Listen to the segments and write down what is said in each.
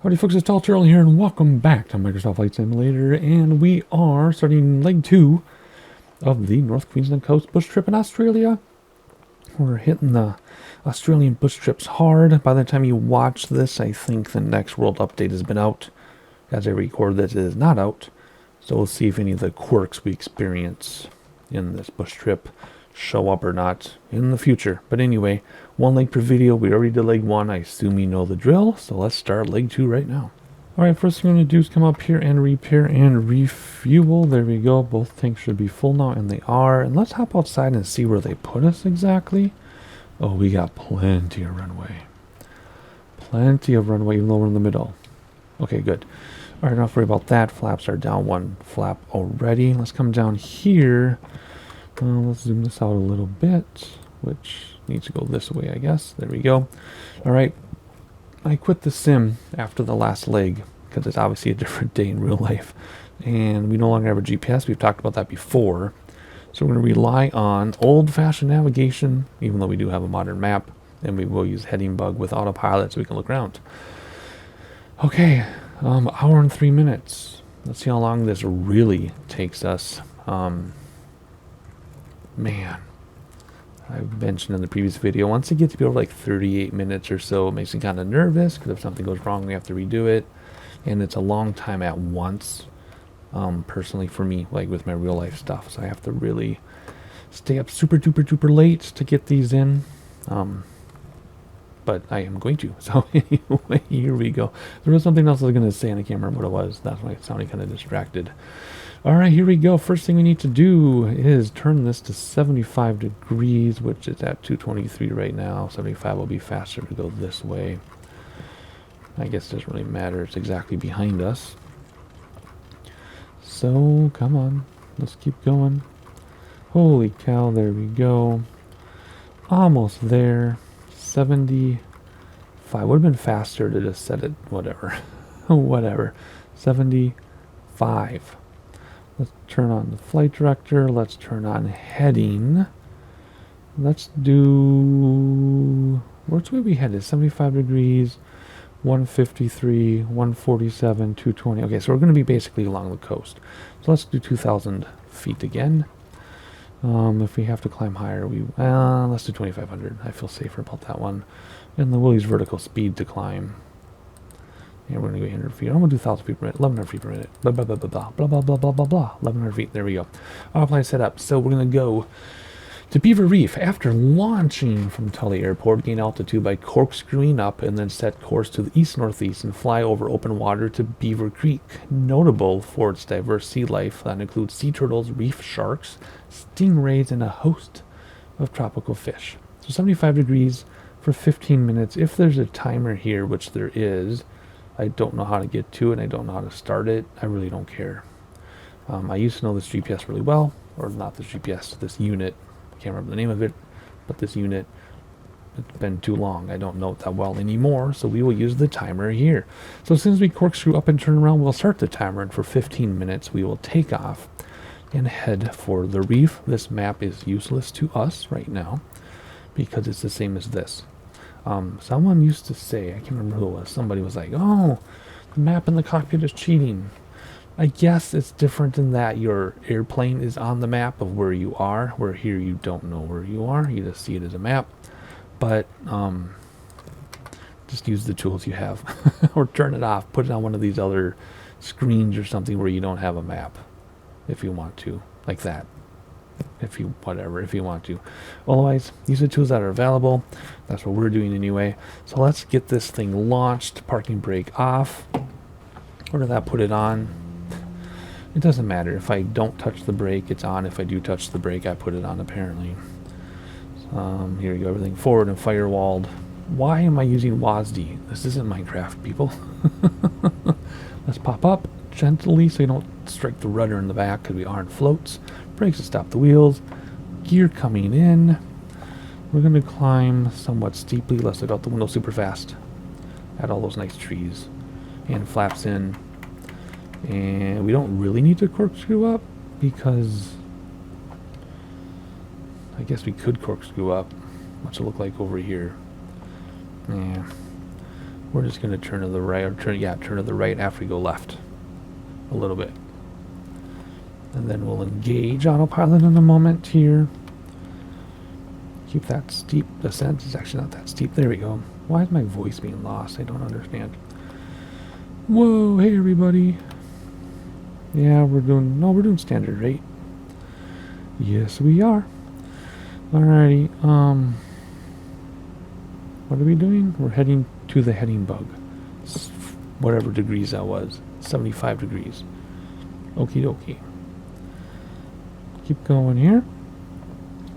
Howdy folks, it's Tully here and welcome back to Microsoft Flight Simulator, and we are starting leg 2 of the North Queensland coast bush trip in Australia. We're hitting the Australian bush trips hard. By the time you watch this, I think the next world update has been out. As I record this, it is not out, so we'll see if any of the quirks we experience in this bush trip show up or not in the future. But anyway, one leg per video. We already did leg 1. I assume you know the drill, so let's start leg 2 right now. Alright, first thing I'm going to do is come up here and repair and refuel. There we go. Both tanks should be full now, and they are. And let's hop outside and see where they put us exactly. Oh, we got plenty of runway. Plenty of runway, even though we're in the middle. Okay, good. Alright, enough worry about that. Flaps are down one flap already. Let's come down here. Let's zoom this out a little bit, which needs to go this way, I guess. There we go. Alright, I quit the sim after the last leg because it's obviously a different day in real life. And we no longer have a GPS. We've talked about that before. So we're going to rely on old-fashioned navigation, even though we do have a modern map. And we will use heading bug with autopilot so we can look around. Okay, hour and 3 minutes. Let's see how long this really takes us. Man, I've mentioned in the previous video, once it gets to be over like 38 minutes or so, it makes me kind of nervous because if something goes wrong, we have to redo it. And it's a long time at once, personally for me, like with my real life stuff. So I have to really stay up super duper duper late to get these in. But I am going to. So anyway, here we go. There was something else I was going to say and I can't remember what it was. That's why it sounded kind of distracted. Alright, here we go. First thing we need to do is turn this to 75 degrees, which is at 223 right now. 75 will be faster to go this way. I guess it doesn't really matter. It's exactly behind us. So, come on. Let's keep going. Holy cow, there we go. Almost there. 75. Would have been faster to just set it, whatever. Whatever. 75. Let's turn on the flight director. Let's turn on heading. Let's do... Which way we headed? 75 degrees, 153, 147, 220. Okay, so we're going to be basically along the coast. So let's do 2,000 feet again. If we have to climb higher, let's do 2,500. I feel safer about that one. And the Willie's vertical speed to climb. Yeah, we're going to go 800 feet. I'm going to do 1,000 feet per minute, 1,100 feet per minute. Blah, blah, blah, blah, blah, blah, blah, blah, blah, blah, blah. 1,100 feet. There we go. Offline setup. So we're going to go to Beaver Reef after launching from Tully Airport, gain altitude by corkscrewing up and then set course to the east-northeast and fly over open water to Beaver Creek, notable for its diverse sea life that includes sea turtles, reef sharks, stingrays, and a host of tropical fish. So 75 degrees for 15 minutes. If there's a timer here, which there is, I don't know how to get to it, and I don't know how to start it. I really don't care. I used to know this GPS really well, or not this GPS, this unit. I can't remember the name of it, but this unit, it's been too long. I don't know it that well anymore, so we will use the timer here. So as soon as we corkscrew up and turn around, we'll start the timer, and for 15 minutes we will take off and head for the reef. This map is useless to us right now because it's the same as this. Someone used to say, I can't remember who it was, somebody was like, oh, the map in the cockpit is cheating. I guess it's different in that your airplane is on the map of where you are, where here you don't know where you are, you just see it as a map. But just use the tools you have or turn it off, put it on one of these other screens or something where you don't have a map if you want to, like that. If you want to. Otherwise, these are tools that are available. That's what we're doing anyway. So let's get this thing launched. Parking brake off. Where did that put it on? It doesn't matter. If I don't touch the brake, it's on. If I do touch the brake, I put it on apparently. Here we go. Everything forward and firewalled. Why am I using WASD? This isn't Minecraft, people. Let's pop up gently so you don't strike the rudder in the back because we are in floats. Brakes to stop the wheels. Gear coming in. We're going to climb somewhat steeply. Let's look out the window super fast at all those nice trees. And flaps in. And we don't really need to corkscrew up because I guess we could corkscrew up. What's it look like over here? Yeah. We're just going to turn to the right, or turn to the right after we go left a little bit. And then we'll engage autopilot in a moment here. Keep that steep descent. It's actually not that steep. There we go. Why is my voice being lost? I don't understand. Whoa, hey everybody. Yeah, we're doing standard rate. Yes, we are. Alrighty, what are we doing? We're heading to the heading bug. Whatever degrees that was. 75 degrees. Okie dokie. Keep going here.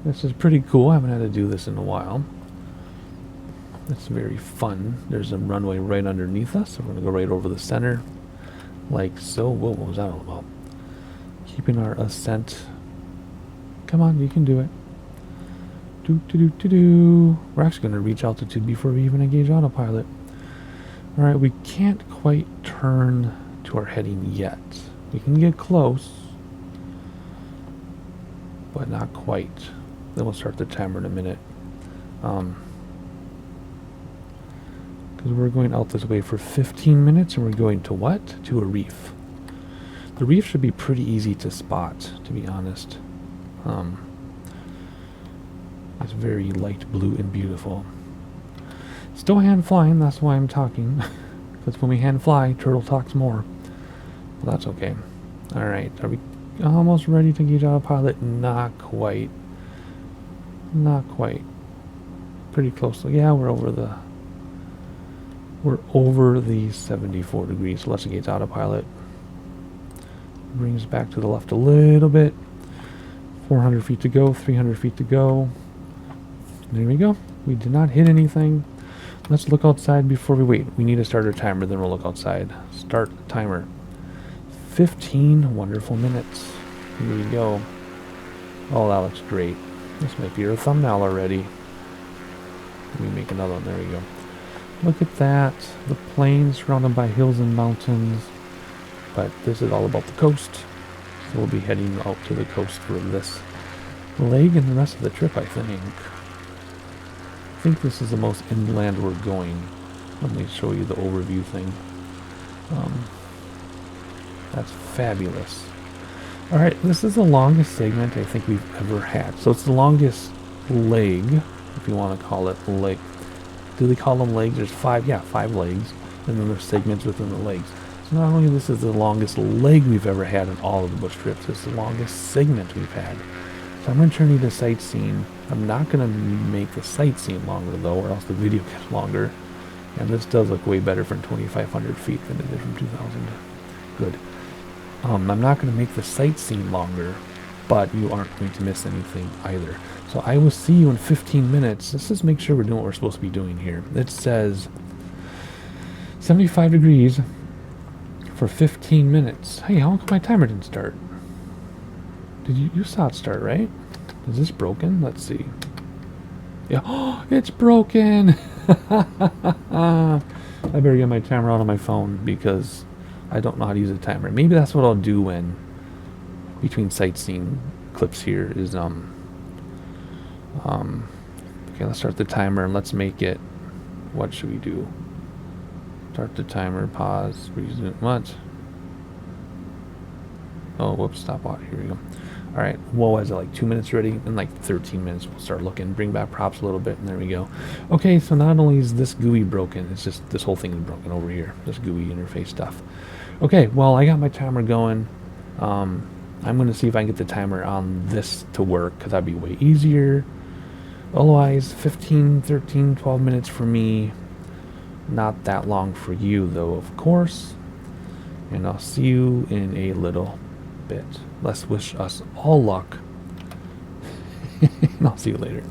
This is pretty cool. I haven't had to do this in a while. It's very fun. There's a runway right underneath us, so we're going to go right over the center. Like so. Whoa, what was that all about? Keeping our ascent. Come on, you can do it. We're actually going to reach altitude before we even engage autopilot. Alright, we can't quite turn to our heading yet. We can get close, but not quite. Then we'll start the timer in a minute. Because we're going out this way for 15 minutes, and we're going to what? To a reef. The reef should be pretty easy to spot, to be honest. It's very light blue and beautiful. Still hand flying, that's why I'm talking. Because when we hand fly, turtle talks more. Well, that's okay. Alright, are we almost ready to engage autopilot? Not quite. Not quite. Pretty close. Yeah, we're over the 74 degrees. So let's engage autopilot. Brings us back to the left a little bit. 400 feet to go, 300 feet to go. There we go. We did not hit anything. Let's look outside before we wait. We need to start our timer, then we'll look outside. Start timer. 15 wonderful minutes. Here we go. Oh, that looks great. This might be our thumbnail already. Let me make another one. There we go. Look at that. The plains surrounded by hills and mountains. But this is all about the coast. So we'll be heading out to the coast for this leg and the rest of the trip, I think. I think this is the most inland we're going. Let me show you the overview thing. That's fabulous. Alright, this is the longest segment I think we've ever had. So it's the longest leg, if you want to call it leg. Do they call them legs? There's 5 legs. And then there's segments within the legs. So not only this is the longest leg we've ever had in all of the bush trips, it's the longest segment we've had. So I'm going to turn you to sightseeing. I'm not going to make the sightseeing longer though, or else the video gets longer. And this does look way better from 2,500 feet than it did from 2,000. Good. I'm not going to make the sightseeing longer, but you aren't going to miss anything either. So I will see you in 15 minutes. Let's just make sure we're doing what we're supposed to be doing here. It says 75 degrees for 15 minutes. Hey, how come my timer didn't start? Did you saw it start, right? Is this broken? Let's see. Yeah, oh, it's broken. I better get my timer out on my phone because I don't know how to use a timer. Maybe that's what I'll do when between sightseeing clips here is okay, let's start the timer and let's make it, what should we do? Start the timer, pause, resume, what? Oh, whoops, stopwatch, here we go. Alright, whoa, is it like 2 minutes ready? In like 13 minutes we'll start looking, bring back props a little bit, and there we go. Okay, so not only is this GUI broken, it's just this whole thing is broken over here, this GUI interface stuff. Okay, well, I got my timer going. I'm going to see if I can get the timer on this to work, because that'd be way easier. Otherwise, 15, 13, 12 minutes for me. Not that long for you, though, of course. And I'll see you in a little bit. Let's wish us all luck. And I'll see you later.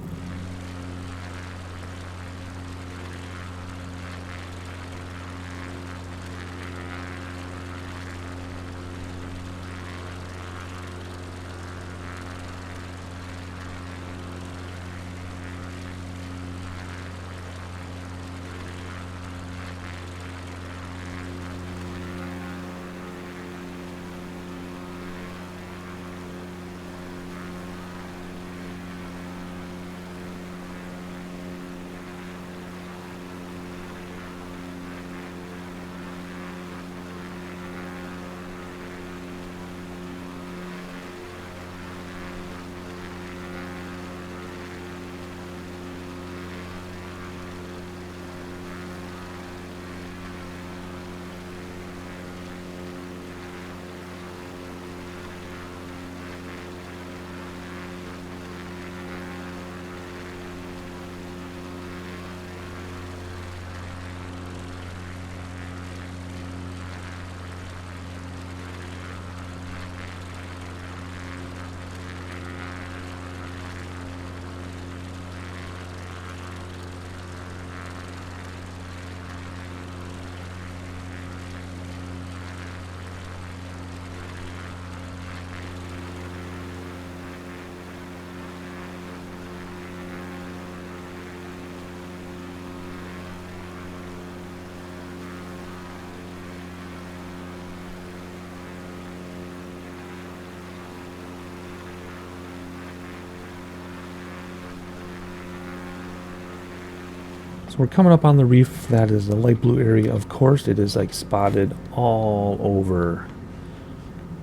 So we're coming up on the reef. That is the light blue area. Of course, it is like spotted all over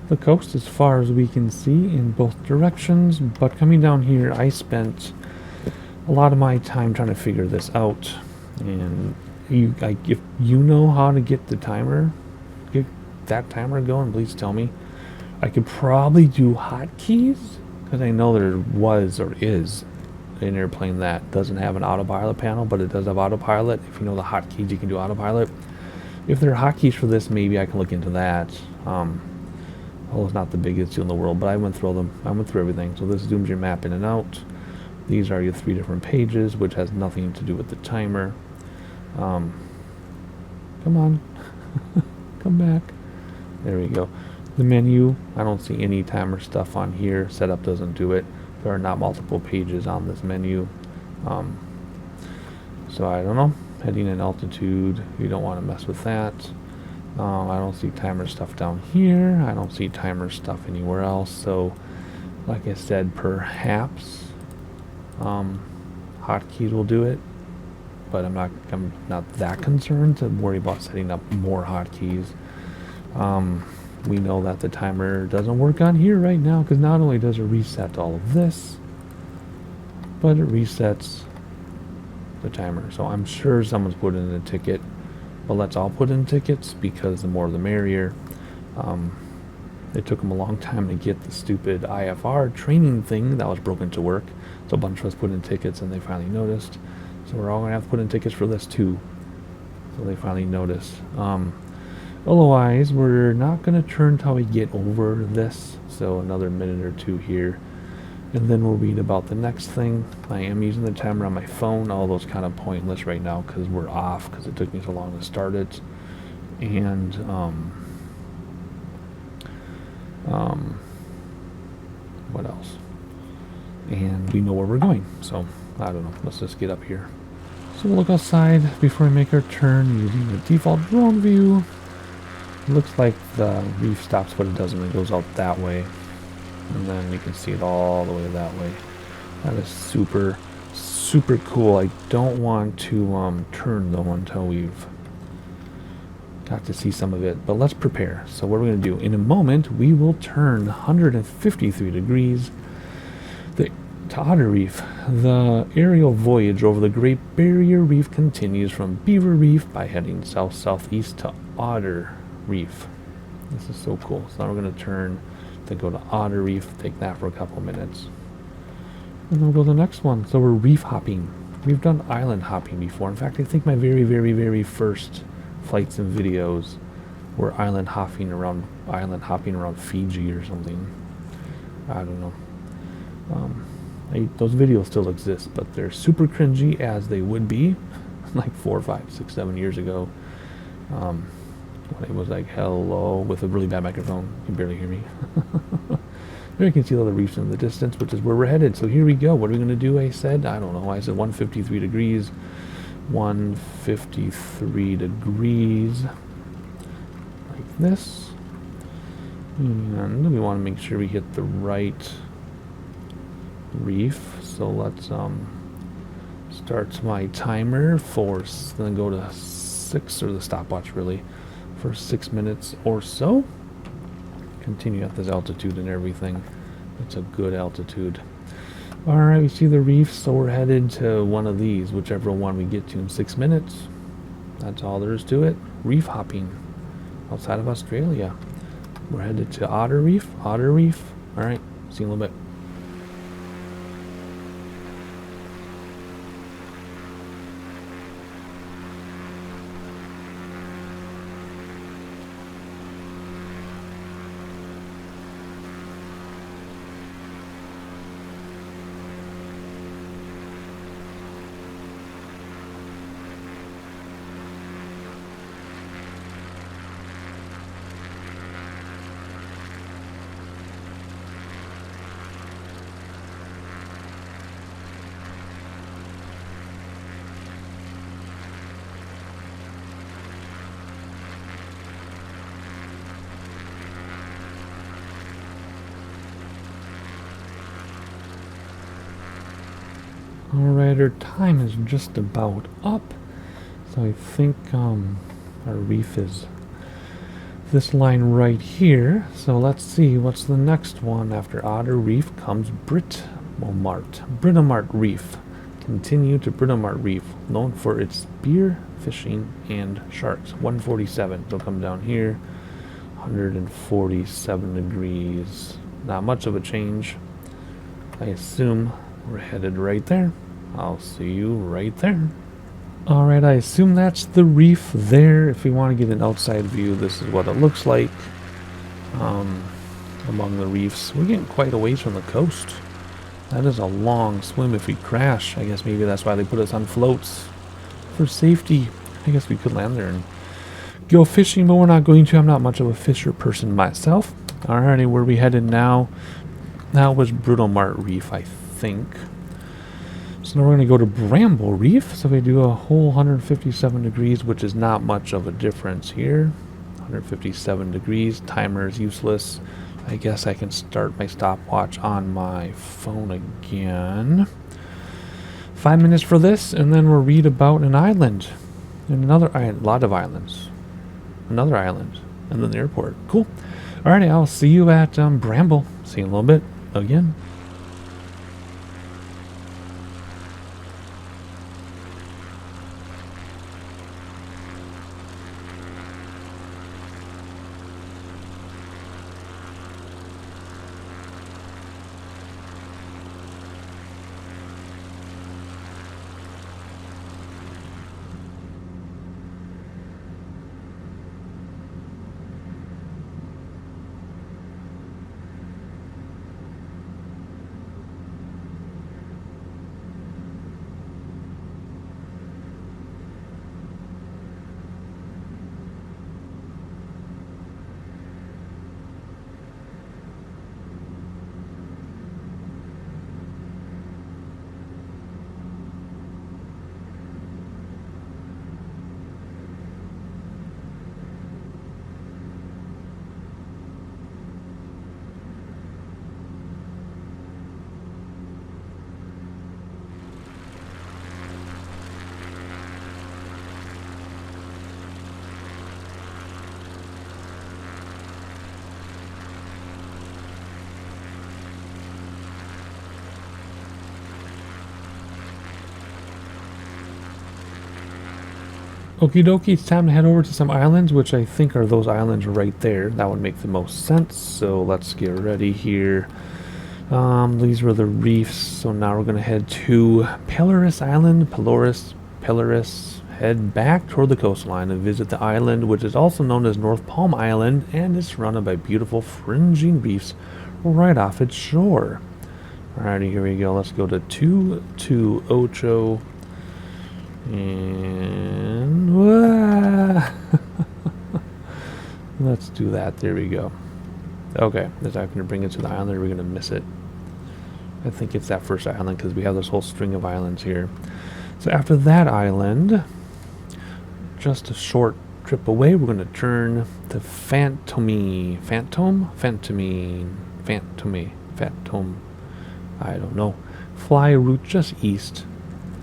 the coast as far as we can see in both directions. But coming down here, I spent a lot of my time trying to figure this out. And if you know how to get that timer going, please tell me. I could probably do hotkeys, because I know there was or is an airplane that doesn't have an autopilot panel, but it does have autopilot. If you know the hotkeys, you can do autopilot. If there are hotkeys for this, maybe I can look into that. Well, it's not the biggest deal in the world, but I went through them. I went through everything. So this zooms your map in and out. These are your 3 different pages, which has nothing to do with the timer. Come on. Come back. There we go. The menu, I don't see any timer stuff on here. Setup doesn't do it. There are not multiple pages on this menu. So I don't know. Heading and altitude, you don't want to mess with that. I don't see timer stuff down here. I don't see timer stuff anywhere else. So, like I said, perhaps hotkeys will do it. But I'm not that concerned to worry about setting up more hotkeys. We know that the timer doesn't work on here right now, because not only does it reset all of this, but it resets the timer. So I'm sure someone's put in a ticket, but let's all put in tickets, because the more the merrier. It took them a long time to get the stupid IFR training thing that was broken to work. So a bunch of us put in tickets and they finally noticed. So we're all going to have to put in tickets for this too. So they finally noticed. Otherwise, we're not going to turn till we get over this. So another minute or 2 here. And then we'll read about the next thing. I am using the timer on my phone. All those kind of pointless right now because we're off, because it took me so long to start it. And what else? And we know where we're going. So I don't know. Let's just get up here. So we'll look outside before we make our turn using the default drone view. It looks like the reef stops, but it doesn't. It goes out that way. And then you can see it all the way that way. That is super, super cool. I don't want to turn though until we've got to see some of it. But let's prepare. So what are we going to do? In a moment, we will turn 153 degrees to Otter Reef. The aerial voyage over the Great Barrier Reef continues from Beaver Reef by heading south-southeast to Otter Reef. This is so cool. So now we're going to turn to go to Otter Reef, take that for a couple minutes. And then we'll go to the next one. So we're reef hopping. We've done island hopping before. In fact, I think my very, very, very first flights and videos were island hopping around Fiji or something. I don't know. Those videos still exist, but they're super cringy, as they would be like 4, 5, 6, 7 years ago. When it was like hello with a really bad microphone. You can barely hear me. There you can see all the reefs in the distance, which is where we're headed. So here we go. What are we going to do? I said 153 degrees. 153 degrees. Like this. And we want to make sure we hit the right reef. So let's start my timer for, then go to 6, or the stopwatch really, for 6 minutes or so. Continue at this altitude and everything. It's a good altitude. Alright, we see the reef, so we're headed to one of these, whichever one we get to in 6 minutes. That's all there is to it. Reef hopping outside of Australia. We're headed to Otter Reef. Alright, see you in a little bit. Alright, our time is just about up. So I think our reef is this line right here. So let's see what's the next one. After Otter Reef comes Britamart Reef. Continue to Britamart Reef, known for its spear fishing and sharks. 147. They'll come down here. 147 degrees. Not much of a change. I assume we're headed right there. I'll see you right there. Alright, I assume that's the reef there. If we want to get an outside view, this is what it looks like. Among the reefs. We're getting quite a ways from the coast. That is a long swim if we crash. I guess maybe that's why they put us on floats. For safety. I guess we could land there and go fishing, but we're not going to. I'm not much of a fisher person myself. Alrighty, where are we headed now? That was Britamart Reef, I think. So now we're going to go to Bramble Reef. So we do a whole 157 degrees, which is not much of a difference here. 157 degrees. Timer is useless. I guess I can start my stopwatch on my phone again. 5 minutes for this, and then we'll read about an island. And another island. A lot of islands. Another island. And then the airport. Cool. Alrighty, I'll see you at Bramble. See you in a little bit. Again. Okie dokie, it's time to head over to some islands, which I think are those islands right there. That would make the most sense. So let's get ready here. These were the reefs. So now we're going to head to Pelorus Island. Pelorus. Head back toward the coastline and visit the island, which is also known as North Palm Island, and is surrounded by beautiful fringing reefs right off its shore. Alrighty, here we go. Let's go to 228. And let's do that. There we go. Okay, is that going to bring it to the island, or are we going to miss it? I think it's that first island because we have this whole string of islands here. So after that island, just a short trip away, we're going to turn to Phantom. I don't know. Fly a route just east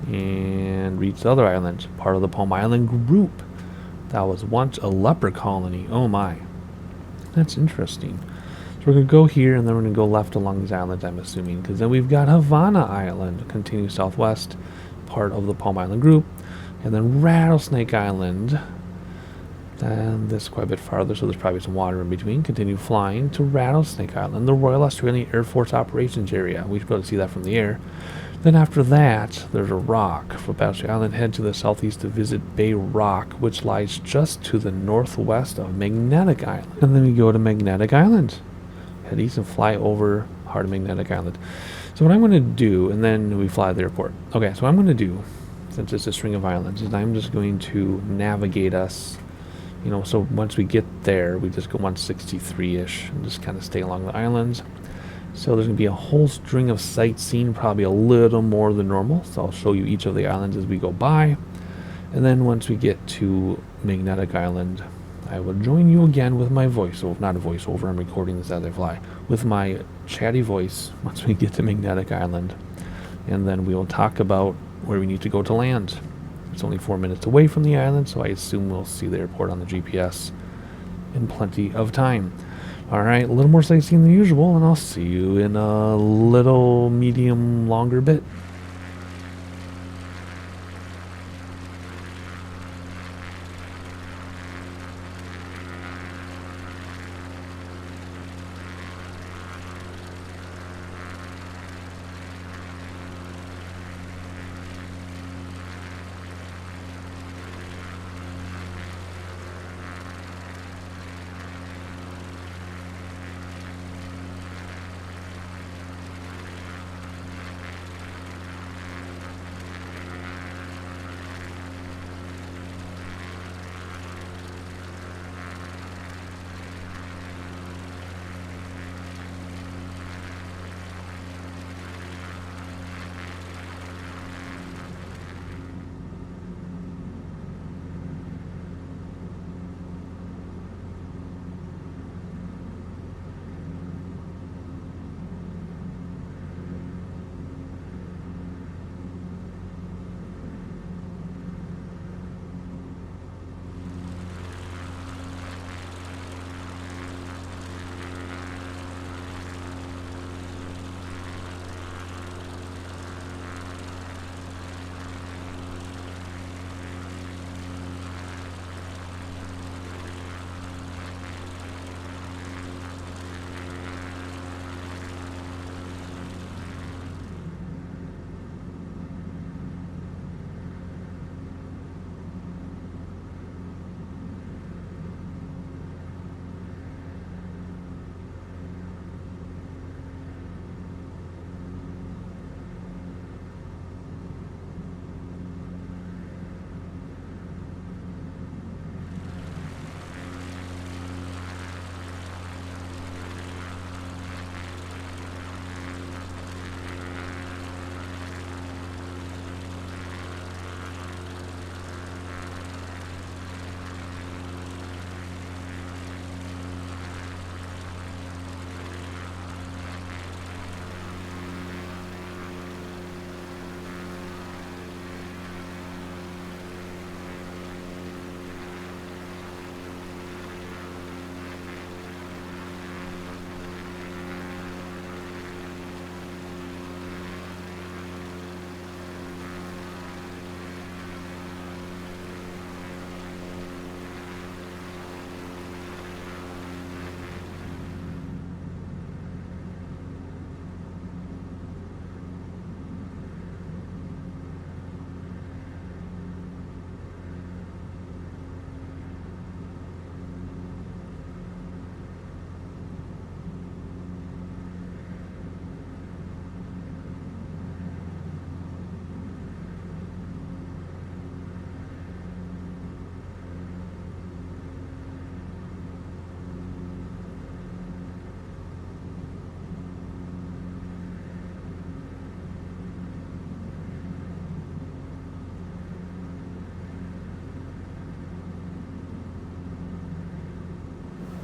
and reach the other islands, part of the Palm Island group. That was once a leper colony. Oh my. That's interesting. So we're going to go here, and then we're going to go left along these islands, I'm assuming, because then we've got Havana Island, continue southwest, part of the Palm Island group, and then Rattlesnake Island, and this is quite a bit farther, so there's probably some water in between. Continue flying to Rattlesnake Island, the Royal Australian Air Force Operations Area. We should be able to see that from the air. Then after that, there's a rock. For Battersea Island, head to the southeast to visit Bay Rock, which lies just to the northwest of Magnetic Island. And then we go to Magnetic Island. Head east and fly over heart of Magnetic Island. So what I'm going to do, and then we fly to the airport. Okay, so what I'm going to do, since it's a string of islands, is I'm just going to navigate us. You know, so once we get there, we just go 163-ish and just kind of stay along the islands. So there's going to be a whole string of sightseeing, probably a little more than normal. So I'll show you each of the islands as we go by. And then once we get to Magnetic Island, I will join you again with my voiceover. Not a voiceover, I'm recording this as I fly. With my chatty voice once we get to Magnetic Island. And then we will talk about where we need to go to land. It's only 4 minutes away from the island, so I assume we'll see the airport on the GPS in plenty of time. Alright, a little more sightseeing than usual, and I'll see you in a little medium longer bit.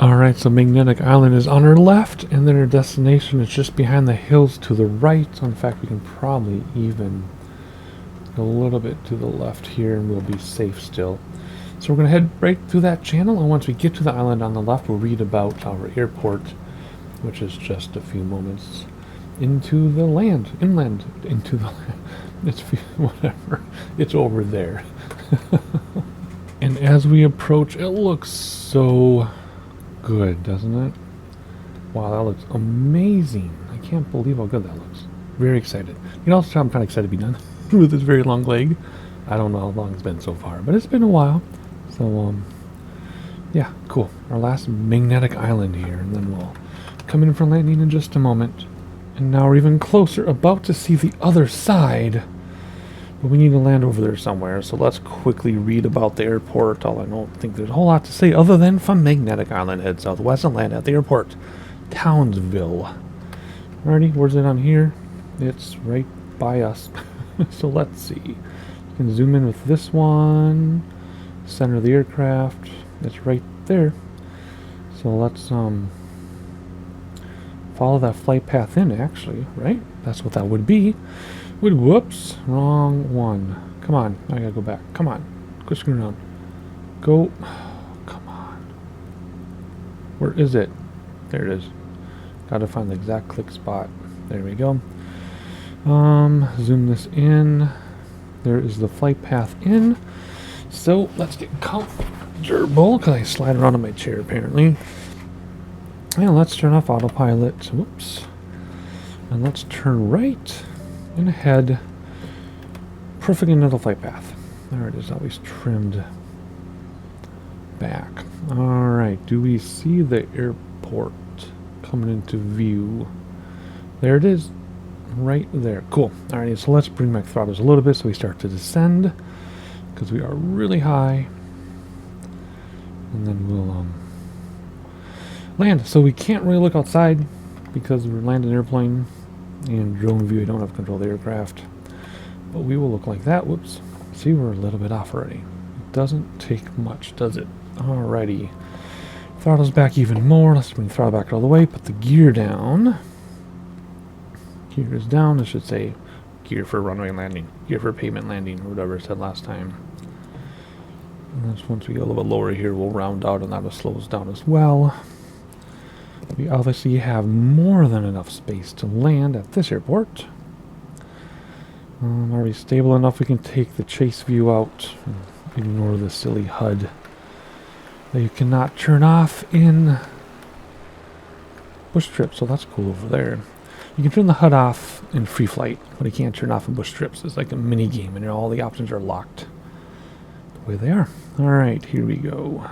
Alright, so Magnetic Island is on our left, and then our destination is just behind the hills to the right. So in fact, we can probably even go a little bit to the left here, and we'll be safe still. So we're going to head right through that channel, and once we get to the island on the left, we'll read about our airport, which is just a few moments into the land, inland, into the land. It's whatever. It's over there. And as we approach, it looks so good, doesn't it? Wow, that looks amazing. I can't believe how good that looks. Very excited. You know, I'm kind of excited to be done with this very long leg. I don't know how long it's been so far, but it's been a while. So, yeah, cool. Our last magnetic island here, and then we'll come in for landing in just a moment. And now we're even closer, about to see the other side. But we need to land over there somewhere, so let's quickly read about the airport. I don't think there's a whole lot to say other than from Magnetic Island, head southwest and land at the airport, Townsville. Alrighty, where's it on here? It's right by us. So let's see. You can zoom in with this one. Center of the aircraft. It's right there. So let's follow that flight path in, actually, right? That's what that would be. Whoops, wrong one. Come on. I gotta go back. Come on. Quit screwing around. Go. Come on. Where is it? There it is. Gotta find the exact click spot. There we go. Zoom this in. There is the flight path in. So let's get comfortable because I slide around on my chair apparently. And let's turn off autopilot. Whoops. And let's turn right and head perfect into the flight path. There it is, always trimmed back. Alright, do we see the airport coming into view? There it is. Right there. Cool. Alright, so let's bring back throttles a little bit so we start to descend because we are really high. And then we'll land. So we can't really look outside because we're landing an airplane. And drone view, I don't have control of the aircraft. But we will look like that. Whoops. See, we're a little bit off already. It doesn't take much, does it? Alrighty. Throttle's back even more. Let's bring the throttle back all the way. Put the gear down. Gear is down. I should say gear for runway landing. Gear for pavement landing, or whatever I said last time. And that's once we get a little bit lower here, we'll round out and that'll slow us down as well. We obviously have more than enough space to land at this airport. Are we stable enough we can take the chase view out and ignore the silly HUD that you cannot turn off in bush trips, so that's cool over there. You can turn the HUD off in free flight, but you can't turn off in bush trips. It's like a mini game and all the options are locked the way they are. Alright, here we go.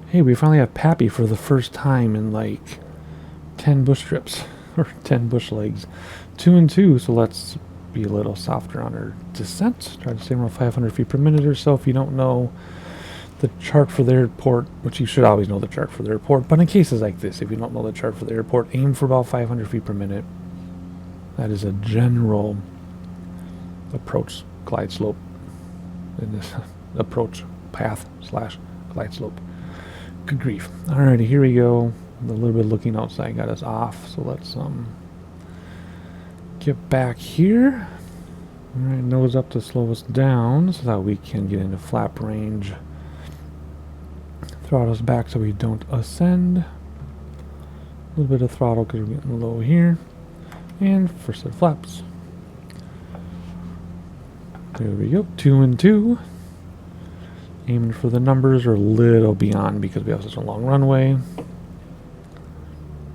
Hey, we finally have Pappy for the first time in like 10 bush trips, or 10 bush legs. 2 and 2, so let's be a little softer on our descent. Try to stay around 500 feet per minute or so. If you don't know the chart for the airport, which you should always know the chart for the airport, but in cases like this, if you don't know the chart for the airport, aim for about 500 feet per minute. That is a general approach glide slope in this approach path / glide slope. Good grief. Alrighty, here we go. A little bit looking outside got us off, so let's get back here. Alright, nose up to slow us down so that we can get into flap range. Throttle's back so we don't ascend. A little bit of throttle because we're getting low here. And first set of flaps. There we go, 2 and 2. Aiming for the numbers or a little beyond because we have such a long runway.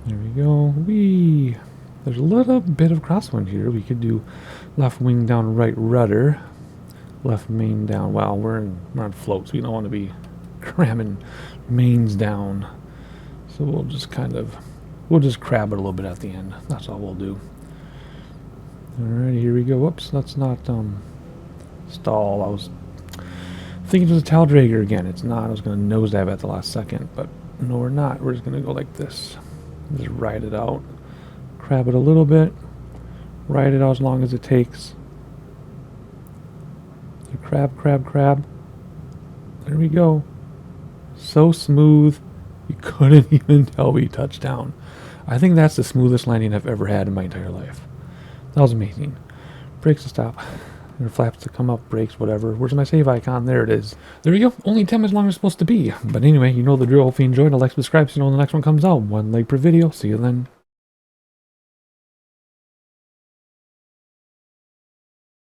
There we go. Whee! There's a little bit of crosswind here. We could do left wing down, right rudder. Left main down. Well, we're on floats. We don't want to be cramming mains down. So we'll just crab it a little bit at the end. That's all we'll do. Alright, here we go. Whoops, let's not stall. I was thinking it was a tail dragger again. It's not. I was going to nosedive at the last second, but no, we're not. We're just going to go like this. Just ride it out. Crab it a little bit. Ride it out as long as it takes. Crab, crab, crab. There we go. So smooth. You couldn't even tell we touched down. I think that's the smoothest landing I've ever had in my entire life. That was amazing. Brakes to stop. Or flaps to come up, brakes, whatever. Where's my save icon? There it is. There we go. Only 10 minutes longer it's supposed to be. But anyway, you know the drill. If you enjoyed, like, subscribe so you know when the next one comes out. 1 leg per video. See you then.